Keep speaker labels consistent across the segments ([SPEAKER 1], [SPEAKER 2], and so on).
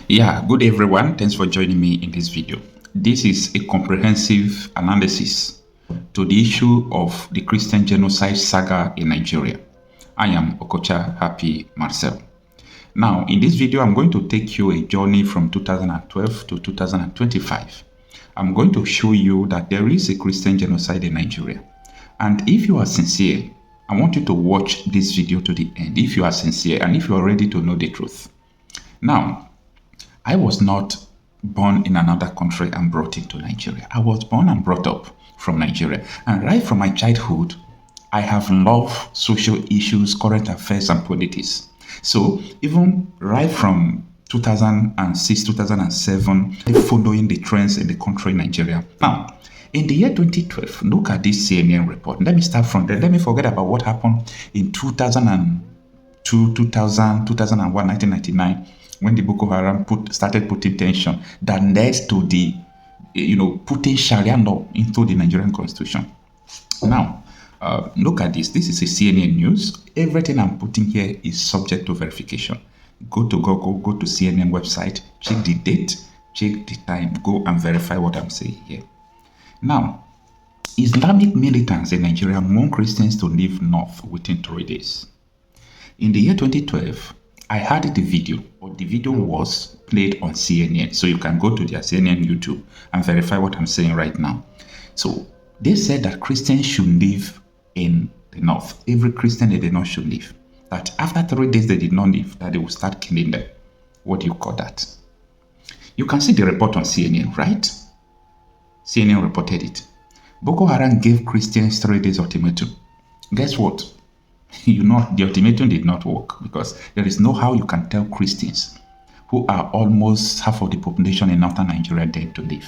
[SPEAKER 1] Yeah, good everyone. Thanks for joining me in this video. This is a comprehensive analysis to the issue of the Christian genocide saga in Nigeria. I am Okocha Happy Marcel. Now, in this video, I'm going to take you a journey from 2012 to 2025. I'm going to show you that there is a Christian genocide in Nigeria. And if you are sincere, I want you to watch this video to the end if you are sincere and if you are ready to know the truth. Now, I was not born in another country and brought into Nigeria. I was born and brought up from Nigeria. And right from my childhood, I have loved social issues, current affairs, and politics. So even right from 2006, 2007, following the trends in the country, Nigeria. Now, in the year 2012, look at this CNN report. Let me start from there. Let me forget about what happened in 2002, 2000, 2001, 1999. When the Bokoharam started putting tension that led to the, putting Sharia law into the Nigerian constitution. Now, look at this. This is a CNN news. Everything I'm putting here is subject to verification. Go to Google, go to CNN website, check the date, check the time, go and verify what I'm saying here. Now, Islamic militants in Nigeria want Christians to leave north within 3 days. In the year 2012, I had the video, but the video was played on CNN. So you can go to their CNN YouTube and verify what I'm saying right now. So they said that Christians should live in the north. Every Christian in the north should live. That after 3 days they did not live, that they will start killing them. What do you call that? You can see the report on CNN, right? CNN reported it. Boko Haram gave Christians 3 days ultimatum. Guess what? The ultimatum did not work because there is no how you can tell Christians who are almost half of the population in northern Nigeria dead to live.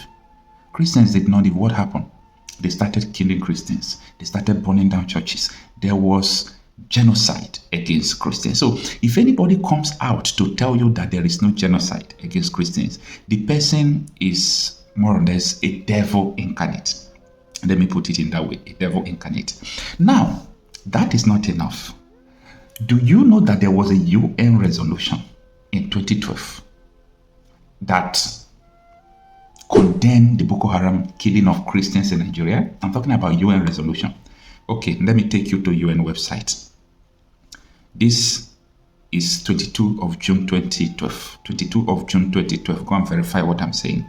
[SPEAKER 1] Christians did not live. What happened? They started killing Christians. They started burning down churches. There was genocide against Christians. So if anybody comes out to tell you that there is no genocide against Christians, the person is more or less a devil incarnate. Let me put it in that way, a devil incarnate. Now, that is not enough. Do you know that there was a UN resolution in 2012 that condemned the Boko Haram killing of Christians in Nigeria? I'm talking about UN resolution. Okay, let me take you to UN website. This is 22 of June 2012. 22 of June 2012. Go and verify what I'm saying.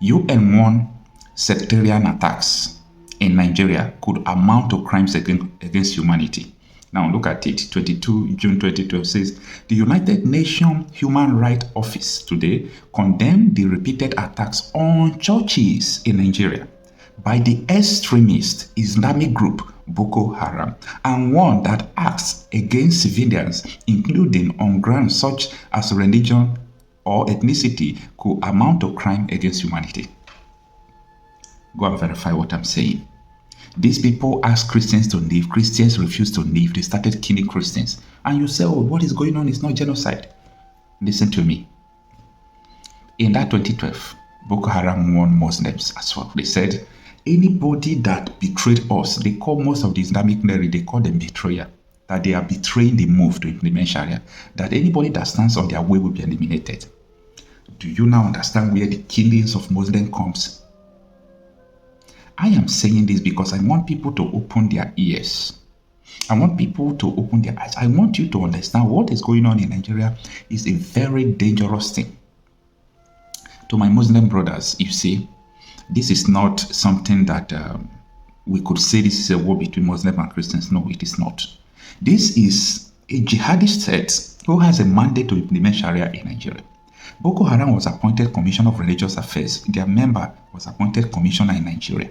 [SPEAKER 1] UN warned sectarian attacks in Nigeria could amount to crimes against humanity. Now look at it. 22 June 2012 says, the United Nations Human Rights Office today condemned the repeated attacks on churches in Nigeria by the extremist Islamic group Boko Haram and warned that acts against civilians, including on grounds such as religion or ethnicity, could amount to crime against humanity. Go and verify what I'm saying. These people asked Christians to leave. Christians refused to leave. They started killing Christians. And you say, oh, what is going on? It's not genocide. Listen to me. In that 2012, Boko Haram warned Muslims as well. They said, anybody that betrayed us, they call most of the Islamic clerics, they call them betrayer, that they are betraying the move to implement Sharia, that anybody that stands on their way will be eliminated. Do you now understand where the killings of Muslims comes? I am saying this because I want people to open their ears. I want people to open their eyes. I want you to understand what is going on in Nigeria is a very dangerous thing. To my Muslim brothers, you see, this is not something that we could say this is a war between Muslims and Christians. No, it is not. This is a jihadist set who has a mandate to implement Sharia in Nigeria. Boko Haram was appointed Commissioner of Religious Affairs. Their member was appointed Commissioner in Nigeria.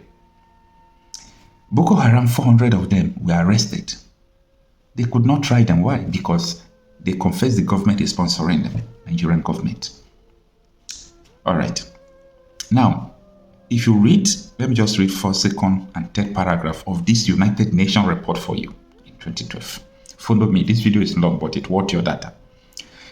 [SPEAKER 1] Boko Haram, 400 of them were arrested. They could not try them. Why? Because they confessed the government is sponsoring them, Nigerian government. All right. Now, if you read, let me just read 4th, 2nd, and 3rd paragraph of this United Nations report for you in 2012. Follow me. This video is long, but it worth your data.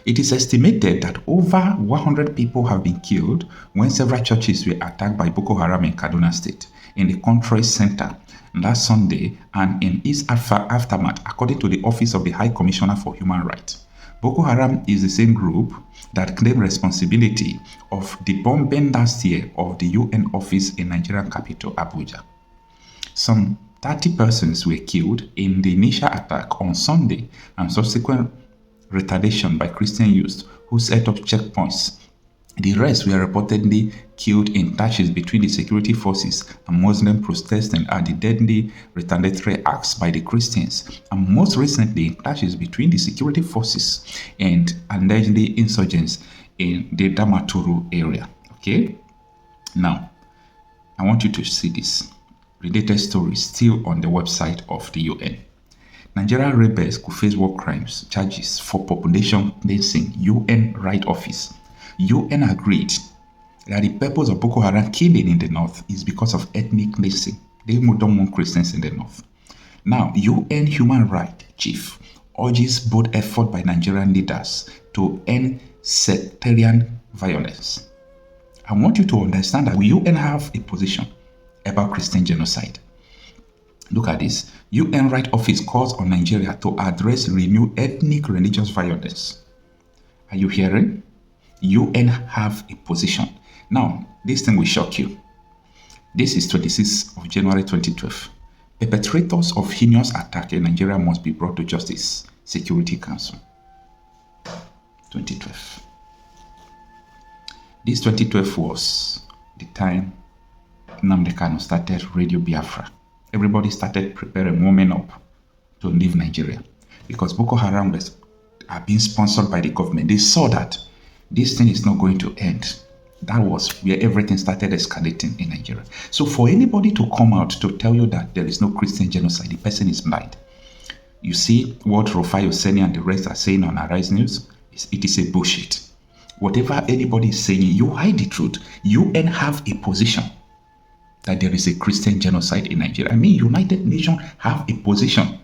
[SPEAKER 1] It is estimated that over 100 people have been killed when several churches were attacked by Boko Haram in Kanu State, in the country's center, last Sunday and in its aftermath, according to the Office of the High Commissioner for Human Rights. Boko Haram is the same group that claimed responsibility of the bombing last year of the UN office in Nigerian capital, Abuja. Some 30 persons were killed in the initial attack on Sunday and subsequent retaliation by Christian youths who set up checkpoints. The rest were reportedly killed in clashes between the security forces and Muslim protesting at the deadly retaliatory acts by the Christians, and most recently in clashes between the security forces and allegedly insurgents in the Damaturu area. Okay? Now, I want you to see this related story still on the website of the UN. Nigerian rebels could face war crimes charges for population cleansing UN Right Office. UN agreed that the purpose of Boko Haram killing in the north is because of ethnic cleansing. They don't want Christians in the north. Now, UN Human Rights Chief urges both effort by Nigerian leaders to end sectarian violence. I want you to understand that UN have a position about Christian genocide. Look at this. UN Right Office calls on Nigeria to address renewed ethnic religious violence. Are you hearing? UN have a position. Now, this thing will shock you. This is 26th of January 2012. Perpetrators of heinous attack in Nigeria must be brought to justice. Security Council. 2012. This 2012 was the time Nnamdi Kanu started Radio Biafra. Everybody started preparing, warming up to leave Nigeria because Boko Haram are being sponsored by the government. They saw that this thing is not going to end. That was where everything started escalating in Nigeria. So for anybody to come out to tell you that there is no Christian genocide, the person is blind. You see what Rufai Oseni and the rest are saying on Arise News? It is a bullshit. Whatever anybody is saying, you hide the truth. UN have a position that there is a Christian genocide in Nigeria. I mean, United Nations have a position.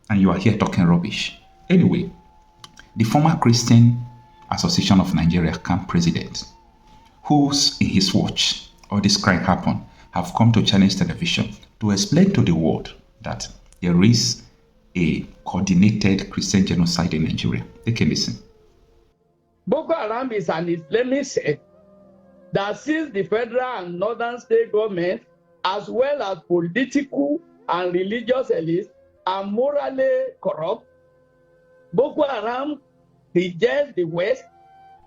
[SPEAKER 1] And you are here talking rubbish. Anyway, the former Christian Association of Nigeria camp president, who's in his watch all this crime happened, have come to Chinese television to explain to the world that there is a coordinated Christian genocide in Nigeria. They can listen.
[SPEAKER 2] Boko Haram is an Islamic sect that sees the federal and northern state government as well as political and religious elites are morally corrupt. Boko Haram rejects the West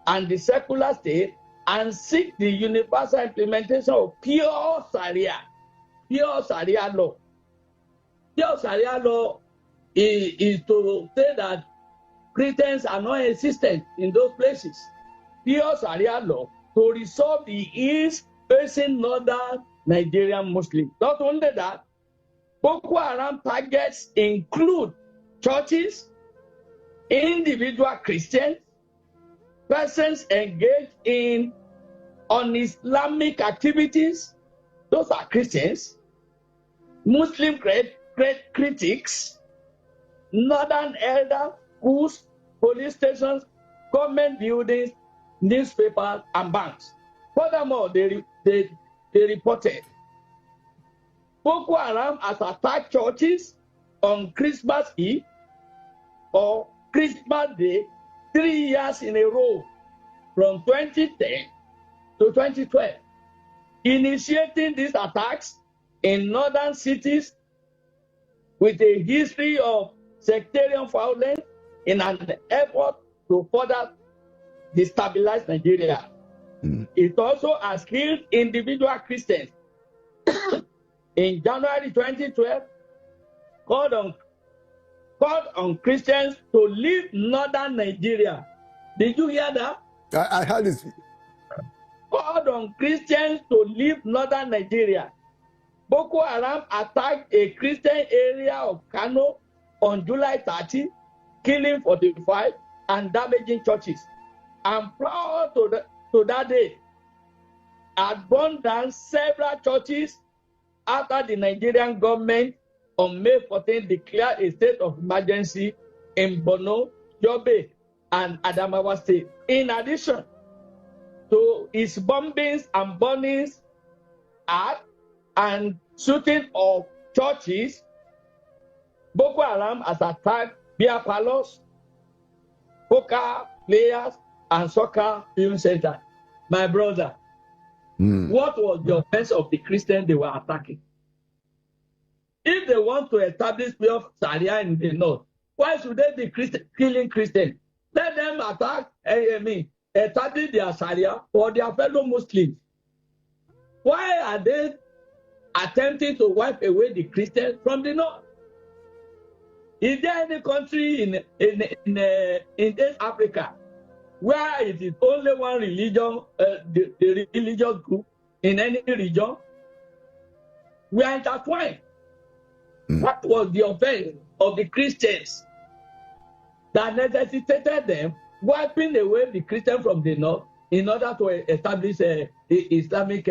[SPEAKER 2] and the secular state and seek the universal implementation of pure Sharia law. Pure Sharia law is to say that Christians are not existent in those places. Pure Sharia law to resolve the east facing northern Nigerian Muslims. Not only that, Boko Haram targets include churches, individual Christians, persons engaged in un-Islamic activities, those are Christians, Muslim critics, northern elders, schools, police stations, government buildings, newspapers, and banks. Furthermore, they reported Boko Haram has attacked churches on Christmas Eve or Christmas Day 3 years in a row from 2010 to 2012, initiating these attacks in northern cities with a history of sectarian violence in an effort to further destabilize Nigeria. It also has killed individual Christians. In January 2012, called on Christians to leave northern Nigeria. Did you hear that?
[SPEAKER 3] I heard it.
[SPEAKER 2] Called on Christians to leave northern Nigeria. Boko Haram attacked a Christian area of Kanu on July 30, killing 45 and damaging churches. And prior to that day, had burned down several churches after the Nigerian government on May 14 declared a state of emergency in Borno, Yobe, and Adamawa State. In addition to its bombings and burnings and shooting of churches, Boko Haram has attacked beer parlors, poker players and soccer viewing center. My brother, what was the offense of the Christians they were attacking? If they want to establish pure Sharia in the north, why should they be killing Christians? Let them attack, establish their Sharia for their fellow Muslims. Why are they attempting to wipe away the Christians from the north? Is there any country in East Africa where it is only one religion, the religious group in any region? We are intertwined. What was the offense of the Christians that necessitated them wiping away the Christians from the north in order to establish Islamic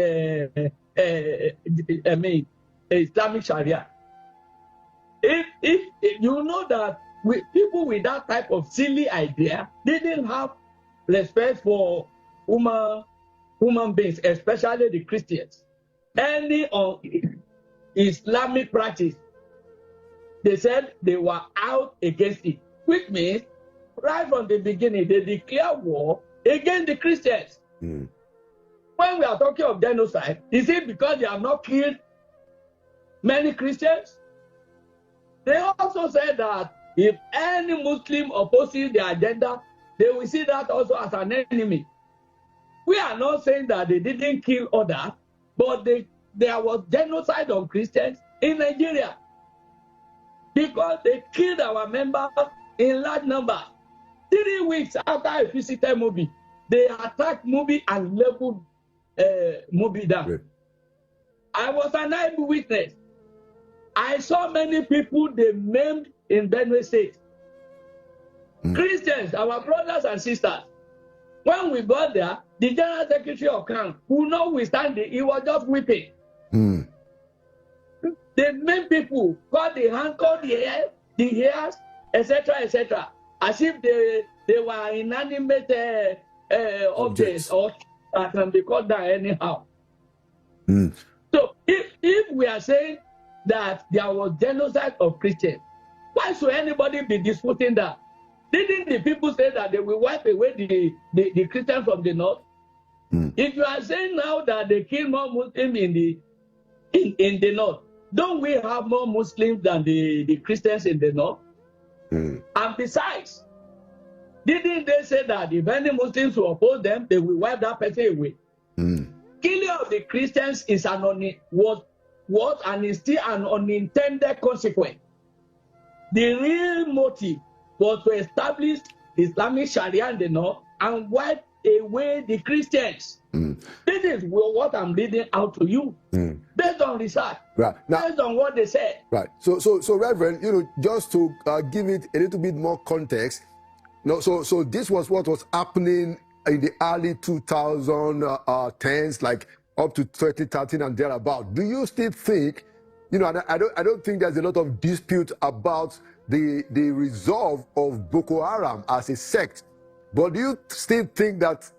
[SPEAKER 2] Islamic Sharia? If you know that people with that type of silly idea didn't have respect for human beings, especially the Christians, any on Islamic practice, they said they were out against it, which means right from the beginning they declare war against the Christians. When we are talking of genocide, is it because they have not killed many Christians? They also said that if any Muslim opposes their agenda, they will see that also as an enemy. We are not saying that they didn't kill others, but there was genocide on Christians in Nigeria because they killed our members in large numbers. 3 weeks after I visited Mobi, they attacked Mobi and leveled Mobi down. Right. I was an eyewitness. I saw many people they maimed in Benue State. Christians, our brothers and sisters. When we got there, the General Secretary of Kanu could not withstand it. He was just weeping. The main people got the hand, got the hairs, etc., as if they were inanimate objects or that can be cut down anyhow. So if we are saying that there was genocide of Christians, why should anybody be disputing that? Didn't the people say that they will wipe away the Christians from the north? If you are saying now that they kill more Muslims in the north, don't we have more Muslims than the Christians in the north? And besides, didn't they say that if any Muslims will oppose them, they will wipe that person away? Killing of the Christians is was and is still an unintended consequence. The real motive was to establish Islamic Sharia in the north and wipe away the Christians. This is what I'm reading out to you, based on research, right? Now, based on what they said.
[SPEAKER 3] Right. So, Reverend, just to give it a little bit more context. So this was what was happening in the early 2010s, like up to 2013 and thereabout. Do you still think, and I don't think there's a lot of dispute about the resolve of Boko Haram as a sect, but do you still think that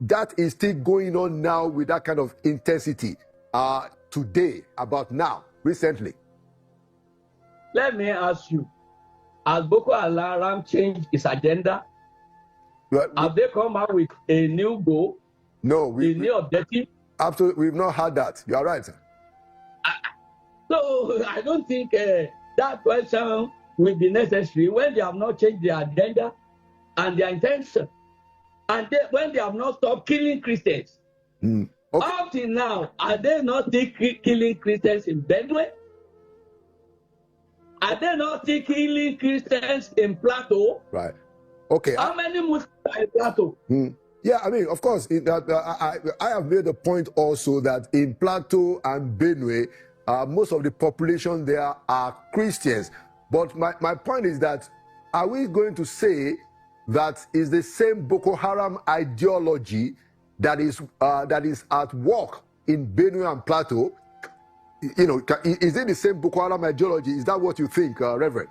[SPEAKER 3] that is still going on now with that kind of intensity today, about now, recently?
[SPEAKER 2] Let me ask you, has Boko Haram changed its agenda? Have they come out with a new goal?
[SPEAKER 3] No,
[SPEAKER 2] a new objective?
[SPEAKER 3] Absolutely, we've not had that. You are right, sir.
[SPEAKER 2] So I don't think that question will be necessary when they have not changed their agenda and their intention, and when they have not stopped killing Christians. Okay. Up till now, are they not still killing Christians in Benue? Are they not still killing Christians in Plateau?
[SPEAKER 3] Right. Okay.
[SPEAKER 2] How many Muslims are in Plateau?
[SPEAKER 3] Yeah, I mean, of course, I have made the point also that in Plateau and Benue, most of the population there are Christians. But my point is that, are we going to say that is the same Boko Haram ideology that is at work in Benue and Plateau? Is it the same Boko Haram ideology? Is that what you think, Reverend?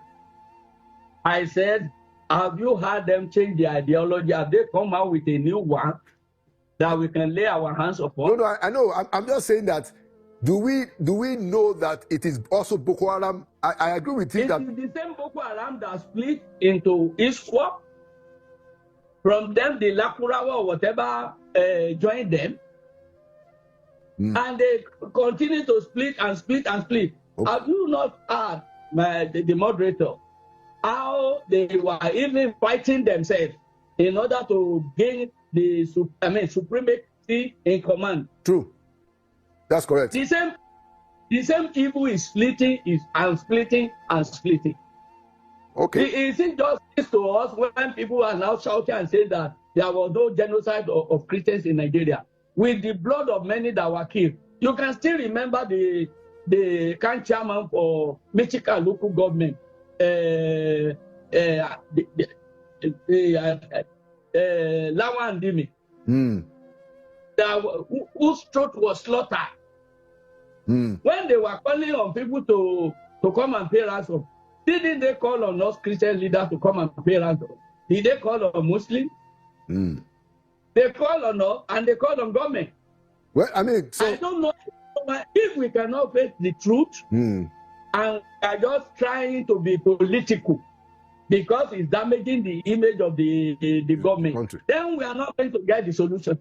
[SPEAKER 2] I said, have you heard them change their ideology? Have they come out with a new one that we can lay our hands upon?
[SPEAKER 3] No, I know. I'm just saying that. Do we know that it is also Boko Haram? I agree with you that
[SPEAKER 2] it is the same Boko Haram that split into ISWAP From them, the Lakurawa or whatever joined them. And they continue to split and split and split. Okay. Have you not heard the moderator how they were even fighting themselves in order to gain the supremacy in command?
[SPEAKER 3] True. That's correct.
[SPEAKER 2] The same evil is splitting and splitting and splitting.
[SPEAKER 3] Okay.
[SPEAKER 2] Is it justice to us when people are now shouting and saying that there was no genocide of Christians in Nigeria with the blood of many that were killed? You can still remember the current chairman for Michigan local government, Lawan Dimi, whose throat was slaughtered. When they were calling on people to come and pay ransom, didn't they call on us Christian leaders to come and pay ransom? Did they call on Muslims? They call on us and they call on government.
[SPEAKER 3] Well, I mean, so
[SPEAKER 2] I don't know if we cannot face the truth and are just trying to be political because it's damaging the image of the government. Country. Then we are not going to get the solution.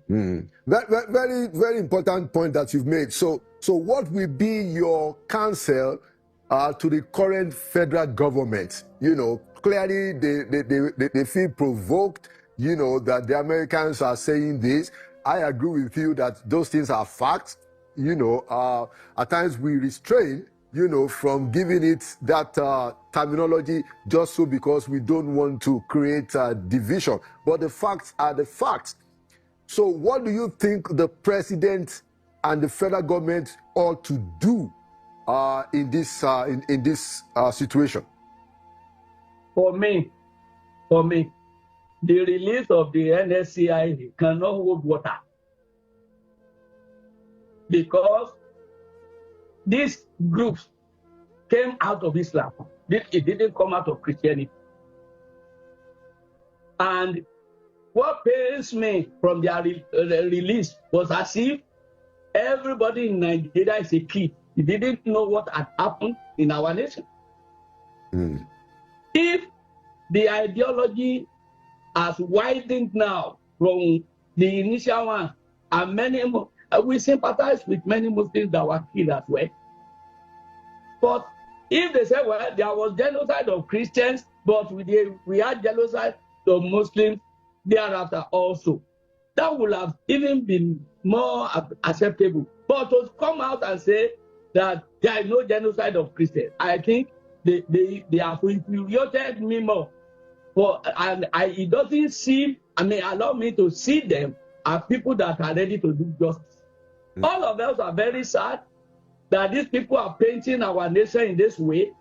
[SPEAKER 3] Very, very important point that you've made. So what will be your counsel to the current federal government? You know, clearly they feel provoked, you know, that the Americans are saying this. I agree with you that those things are facts. You know, at times we restrain, you know, from giving it that terminology just so because we don't want to create a division. But the facts are the facts. So what do you think the president and the federal government ought to do in this situation?
[SPEAKER 2] For me, the release of the NSCI cannot hold water because these groups came out of Islam. It didn't come out of Christianity. And what pains me from their release was as if everybody in Nigeria is a kid. He didn't know what had happened in our nation. If the ideology has widened now from the initial one, and many we sympathize with many Muslims that were killed as well. But if they say, well, there was genocide of Christians, but we had genocide of Muslims thereafter also, that would have even been more acceptable. But to come out and say that there is no genocide of Christians, I think they have infuriated me more. It doesn't seem, allow me to see them as people that are ready to do justice. All of us are very sad that these people are painting our nation in this way,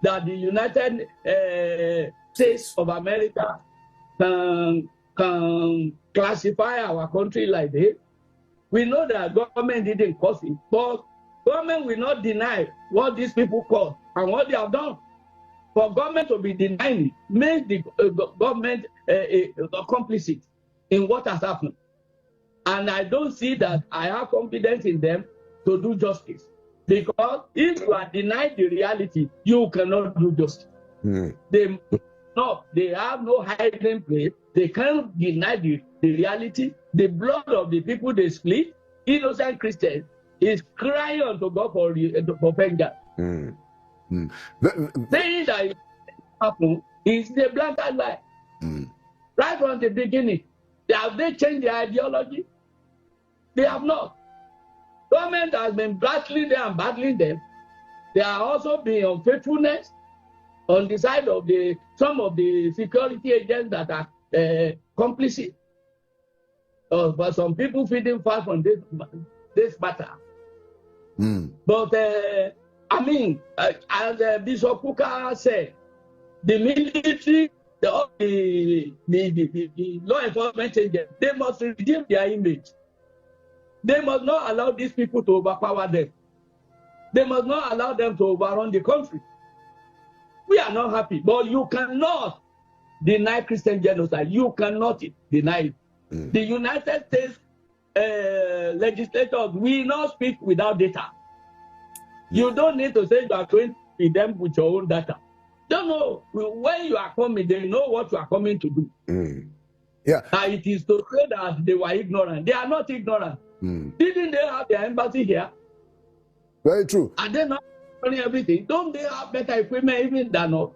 [SPEAKER 2] that the United States of America can classify our country like this. We know that government didn't cause it, but government will not deny what these people caused and what they have done. For government to be denying it makes the government complicit in what has happened. And I don't see that I have confidence in them to do justice. Because if you are denied the reality, you cannot do justice. They have no hiding place. They can't deny the reality. The blood of the people they split, innocent Christians, is crying unto God for vengeance. Saying that it happened is the blatant lie. Right from the beginning. Have they changed their ideology? They have not. Government has been battling them and battling them. There are also been unfaithfulness on the side of some of the security agents that are complicit. But some people feeding fast from this matter. But as Bishop Kuka said, the military, the law enforcement agents, they must redeem their image. They must not allow these people to overpower them. They must not allow them to overrun the country. We are not happy, but you cannot deny Christian genocide. You cannot deny it. The United States legislators will not speak without data. You don't need to say you are going to feed them with your own data. Don't know when you are coming, they know what you are coming to do.
[SPEAKER 3] Yeah.
[SPEAKER 2] It is to say that they were ignorant. They are not ignorant. Didn't they have their embassy here?
[SPEAKER 3] Very true.
[SPEAKER 2] Are they not running everything? Don't they have better equipment even than us?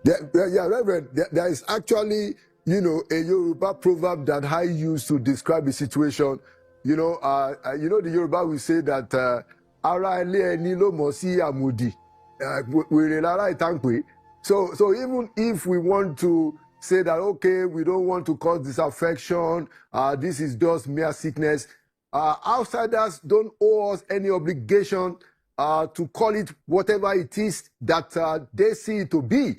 [SPEAKER 3] Yeah, Reverend, there is actually, a Yoruba proverb that I use to describe the situation. The Yoruba will say that ara ile eni lo mo si amudi. Were lara itankwe. So even if we want to say that, okay, we don't want to cause disaffection, this is just mere sickness, outsiders don't owe us any obligation to call it whatever it is that they see it to be.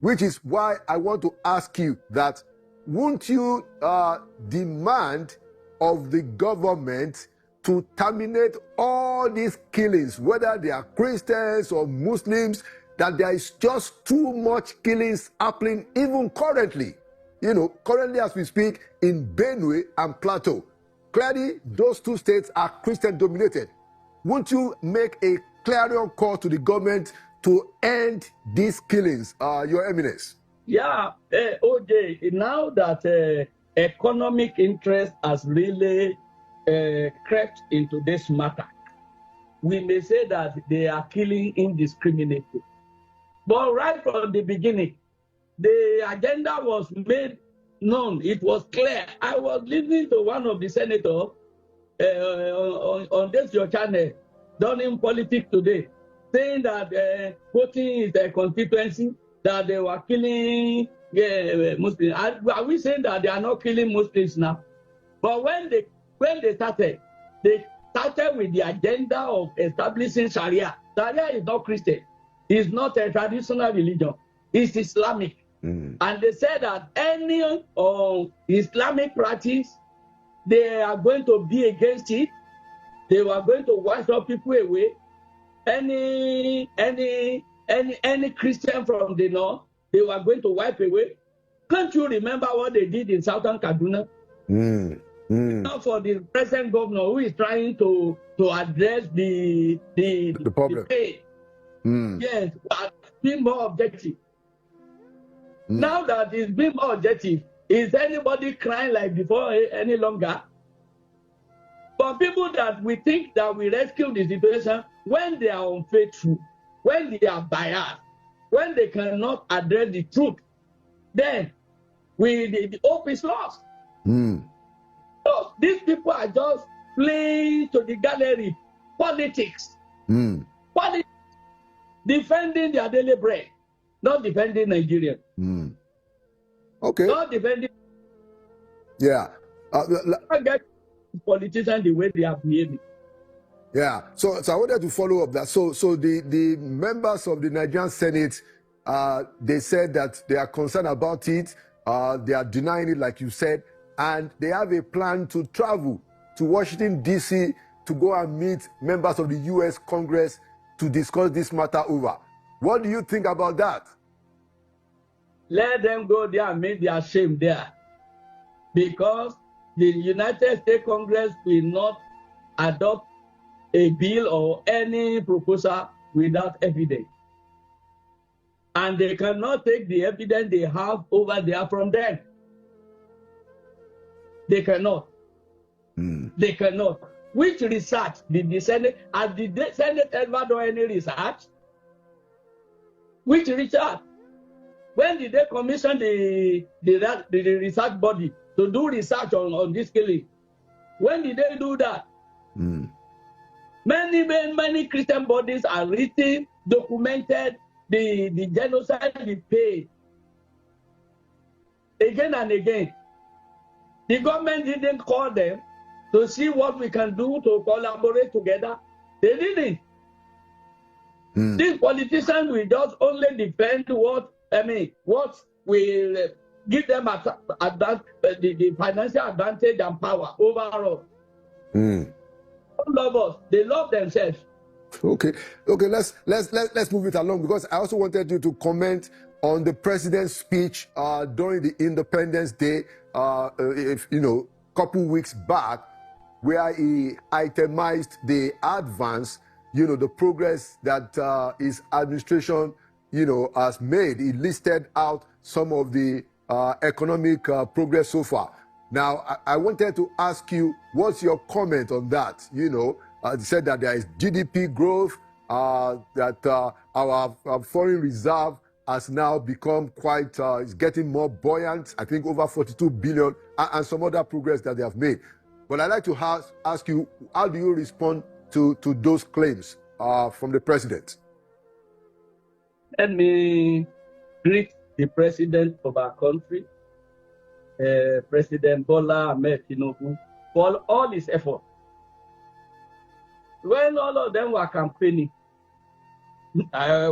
[SPEAKER 3] Which is why I want to ask you that, won't you demand of the government to terminate all these killings, whether they are Christians or Muslims, that there is just too much killings happening even currently? Currently as we speak in Benue and Plateau. Clearly, those two states are Christian dominated. Won't you make a clarion call to the government to end these killings, Your Eminence?
[SPEAKER 2] Yeah, OJ, now that economic interest has really crept into this matter, we may say that they are killing indiscriminately. But right from the beginning, the agenda was made known. It was clear. I was listening to one of the senators on this your channel, Dunning Politics Today, saying that voting is a constituency, that they were killing Muslims. Are we saying that they are not killing Muslims now? But when they started with the agenda of establishing Sharia. Sharia is not Christian. It's not a traditional religion. It's Islamic. And they said that any Islamic practice, they are going to be against it. They were going to wash up people away. Any Christian from the north, they were going to wipe away. Can't you remember what they did in Southern Kaduna? Now for the present governor who is trying to address the
[SPEAKER 3] problem.
[SPEAKER 2] Yes, but being more objective. Now that it's being more objective, is anybody crying like before any longer? For people that we think that we rescue the situation, when they are unfaithful, when they are biased, when they cannot address the truth, then the hope is lost. So these people are just playing to the gallery, politics. Politics, defending their daily bread, not defending Nigeria.
[SPEAKER 3] Okay.
[SPEAKER 2] Not defending.
[SPEAKER 3] Yeah.
[SPEAKER 2] Get politicians the way they are behaving.
[SPEAKER 3] Yeah. So I wanted to follow up that. So the members of the Nigerian Senate, they said that they are concerned about it. They are denying it, like you said, and they have a plan to travel to Washington, D.C. to go and meet members of the U.S. Congress to discuss this matter over. What do you think about that?
[SPEAKER 2] Let them go there and make their shame there. Because the United States Congress will not adopt a bill or any proposal without evidence. And they cannot take the evidence they have over there from them. They cannot. They cannot. Which research did the Senate, has the Senate ever done any research? Which research? When did they commission the research body to do research on this killing? When did they do that? Many Christian bodies are written, documented the genocide we paid again and again. The government didn't call them to see what we can do to collaborate together. They didn't. These politicians will just only defend what will give them the financial advantage and power overall. Don't love us. They love themselves.
[SPEAKER 3] Okay. Let's move it along, because I also wanted you to comment on the president's speech during the Independence Day, couple weeks back, where he itemized the advance, the progress that his administration, has made. He listed out some of the economic progress so far. Now, I wanted to ask you, what's your comment on that? You know, you said that there is GDP growth, that our foreign reserve has now become quite, is getting more buoyant, I think over 42 billion, and some other progress that they have made. But I'd like to ask you, how do you respond to those claims from the president?
[SPEAKER 2] Let me greet the president of our country, President Bola Ahmed Tinubu, for all his efforts. When all of them were campaigning, I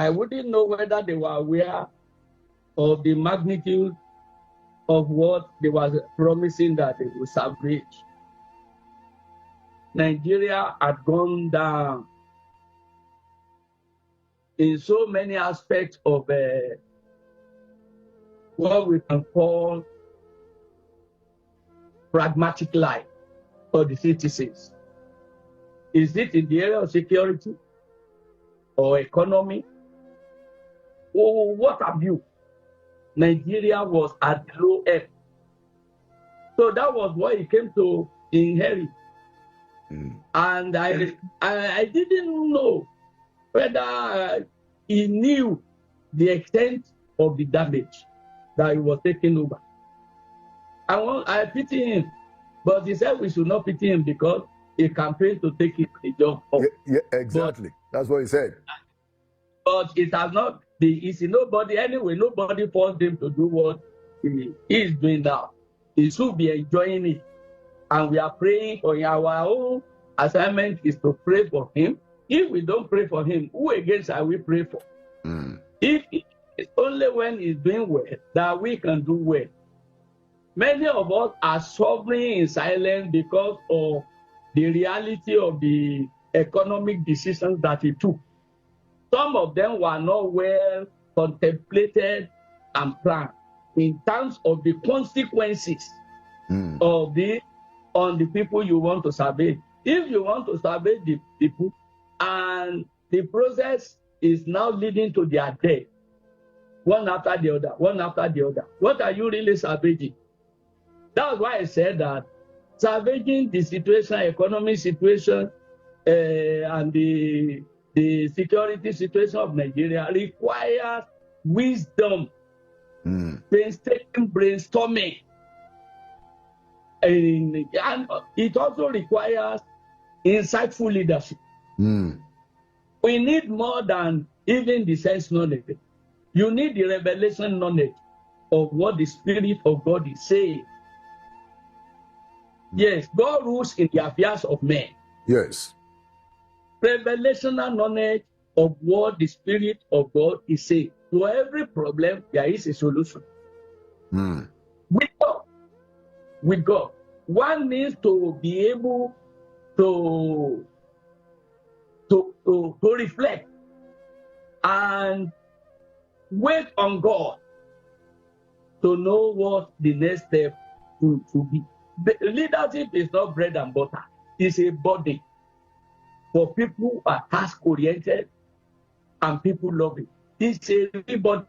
[SPEAKER 2] wouldn't know whether they were aware of the magnitude of what they were promising that they would salvage. Nigeria had gone down in so many aspects of what we can call pragmatic life for the citizens. Is it in the area of security or economy or what have you? Nigeria was at low ebb. So that was what he came to inherit. And I didn't know whether he knew the extent of the damage that he was taking over. I pity him, but he said we should not pity him because he campaigned to take the job off.
[SPEAKER 3] Yeah, exactly. That's what he said.
[SPEAKER 2] But it has not been easy. Nobody forced him to do what he is doing now. He should be enjoying it. And we are praying for him. Our own assignment is to pray for him. If we don't pray for him, who again shall we pray for? If it's only when he's doing well that we can do well. Many of us are suffering in silence because of the reality of the economic decisions that he took. Some of them were not well contemplated and planned in terms of the consequences of on the people you want to survey. If you want to survey the people and the process is now leading to their death, one after the other, what are you really salvaging? That's why I said that salvaging the situation, economic situation, and the security situation of Nigeria requires wisdom, painstaking brainstorming. And it also requires insightful leadership. We need more than even the sense knowledge. You need the revelation knowledge of what the Spirit of God is saying. Yes, God rules in the affairs of men.
[SPEAKER 3] Yes.
[SPEAKER 2] Revelational knowledge of what the Spirit of God is saying. To every problem, there is a solution. With God, one needs to be able to reflect and wait on God to know what the next step to be. Leadership is not bread and butter. It's a body for people who are task-oriented and people love it. It's a body.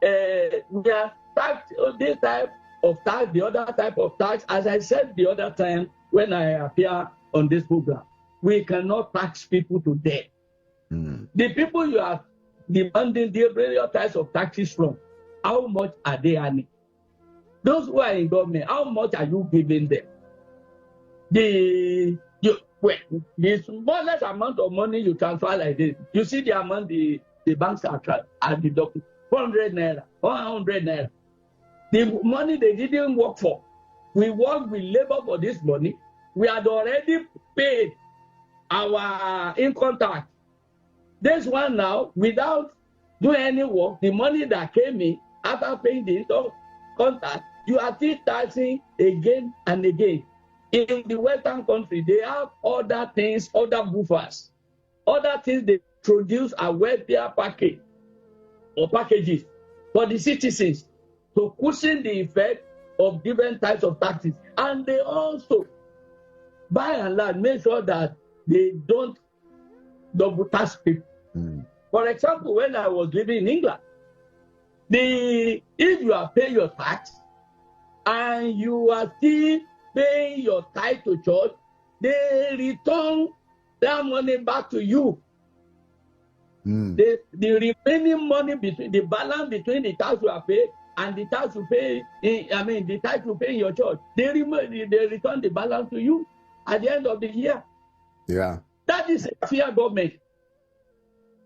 [SPEAKER 2] We are taxed this type of tax, the other type of tax. As I said the other time when I appear on this program, we cannot tax people to death. The people you are demanding the various types of taxes from, how much are they earning? Those who are in government, how much are you giving them? The smallest amount of money you transfer like this, you see the amount the banks are deducting, 400 naira, 100 naira. The money they didn't work for. We work, we labor for this money. We had already paid our income tax. This one now, without doing any work, the money that came in after paying the income tax, you are still taxing again and again. In the Western country, they have other things, other buffers, other things they produce a welfare package or packages for the citizens to cushion the effect of different types of taxes. And they also, by and large, make sure that they don't double tax people. For example, when I was living in England, if you are paying your tax and you are still paying your tithe to church, they return that money back to you. The remaining money between the balance between the tax you are paying and the tax you pay, the tax you pay in your church, they return the balance to you at the end of the year.
[SPEAKER 3] Yeah.
[SPEAKER 2] That is a fair government.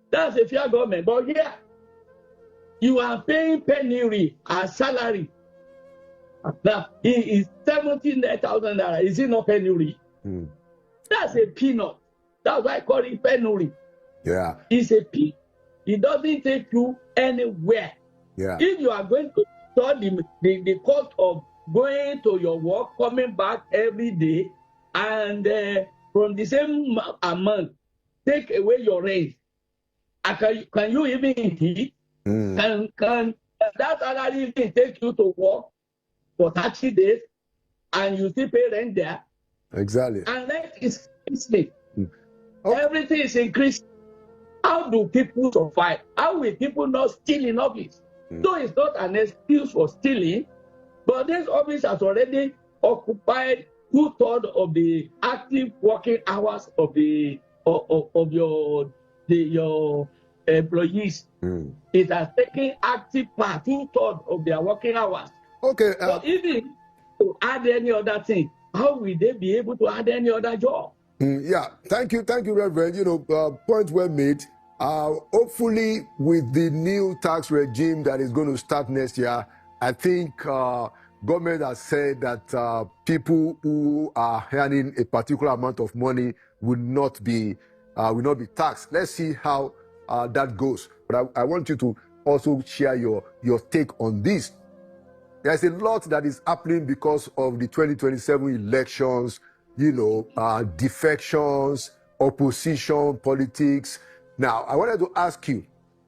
[SPEAKER 2] That's a fair government. But here, you are paying penury as salary. Now, it is 17,000 naira. Is it not penury? That's a peanut. That's why I call it penury.
[SPEAKER 3] Yeah.
[SPEAKER 2] It's a peanut. It doesn't take you anywhere.
[SPEAKER 3] Yeah.
[SPEAKER 2] If you are going to study the cost of going to your work, coming back every day, and from the same amount, take away your rent, can you even eat? Can that salary even take you to work for 30 days and you still pay rent there?
[SPEAKER 3] Exactly.
[SPEAKER 2] And rent is increasing. Everything is increasing. How do people survive? How will people not steal in office? So it's not an excuse for stealing, but this office has already occupied 2/3 of the active working hours of your employees. It has taken active part, 2/3 of their working hours.
[SPEAKER 3] Okay.
[SPEAKER 2] So even to add any other thing, how will they be able to add any other job?
[SPEAKER 3] Yeah, thank you, Reverend. Point well made. Hopefully, with the new tax regime that is going to start next year, I think government has said that people who are earning a particular amount of money will not be taxed. Let's see how that goes. But I want you to also share your take on this. There's a lot that is happening because of the 2027 elections, defections, opposition, politics. Now, I wanted to ask you,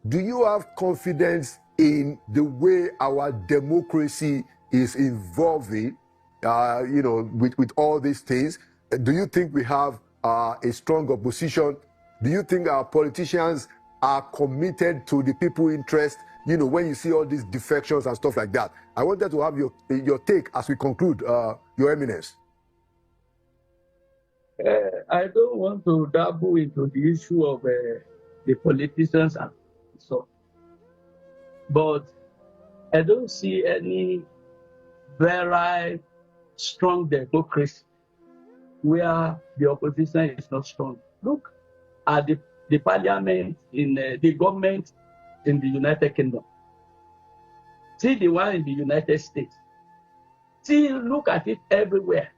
[SPEAKER 3] do you have confidence in the way our democracy is evolving, with all these things? Do you think we have a strong opposition? Do you think our politicians are committed to the people's interest? When you see all these defections and stuff like that. I wanted to have your take as we conclude, Your Eminence.
[SPEAKER 2] I don't want to dabble into the issue of the politicians and so, but I don't see any very strong democracy where the opposition is not strong. Look at the parliament in the government in the United Kingdom. See the one in the United States. See, look at it everywhere.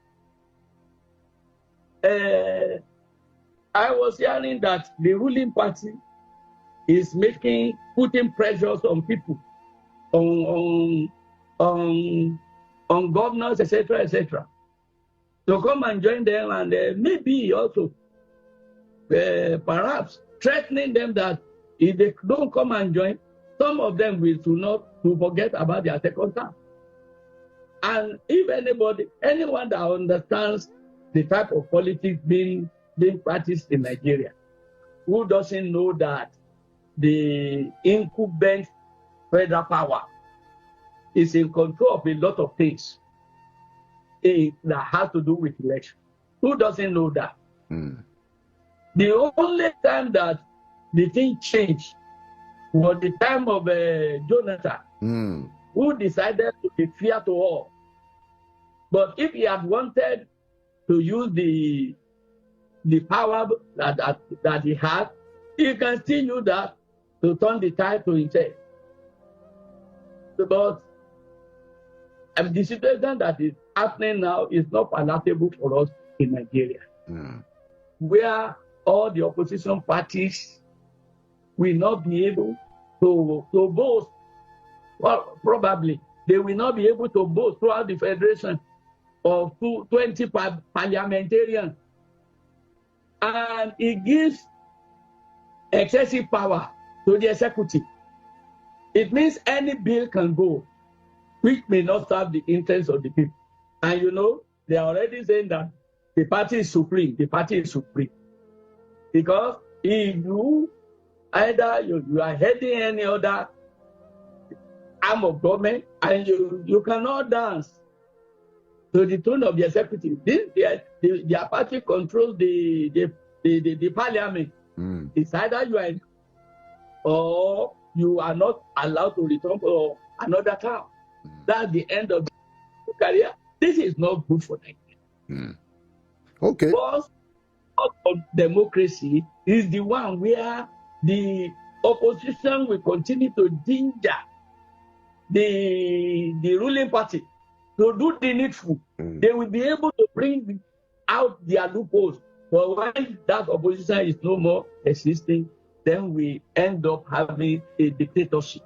[SPEAKER 2] I was hearing that the ruling party is putting pressures on people, on governors, etc., to come and join them, and maybe also perhaps threatening them that if they don't come and join, some of them will forget about their second term. And if anyone that understands the type of politics being practiced in Nigeria, who doesn't know that the incumbent federal power is in control of a lot of things that has to do with election? Who doesn't know that? The only time that the thing changed was the time of Jonathan, who decided to declare to all. But if he had wanted to use the power that he had, he can still use that to turn the tide to himself. But the situation that is happening now is not palatable for us in Nigeria, where all the opposition parties will not be able to boast. Well, probably they will not be able to boast throughout the federation of 20 parliamentarians. And it gives excessive power to the executive. It means any bill can go, which may not serve the interests of the people. And they are already saying that the party is supreme. The party is supreme. Because if you are heading any other arm of government, and you cannot dance to the tune of the executive. Their party controls the parliament. It's either you are or you are not allowed to return for another term. That's the end of the career. This is not good for Nigeria.
[SPEAKER 3] Okay.
[SPEAKER 2] Because of democracy is the one where the opposition will continue to ginger the ruling party to do the needful. They will be able to bring out their loopholes. But when that opposition is no more existing, then we end up having a dictatorship.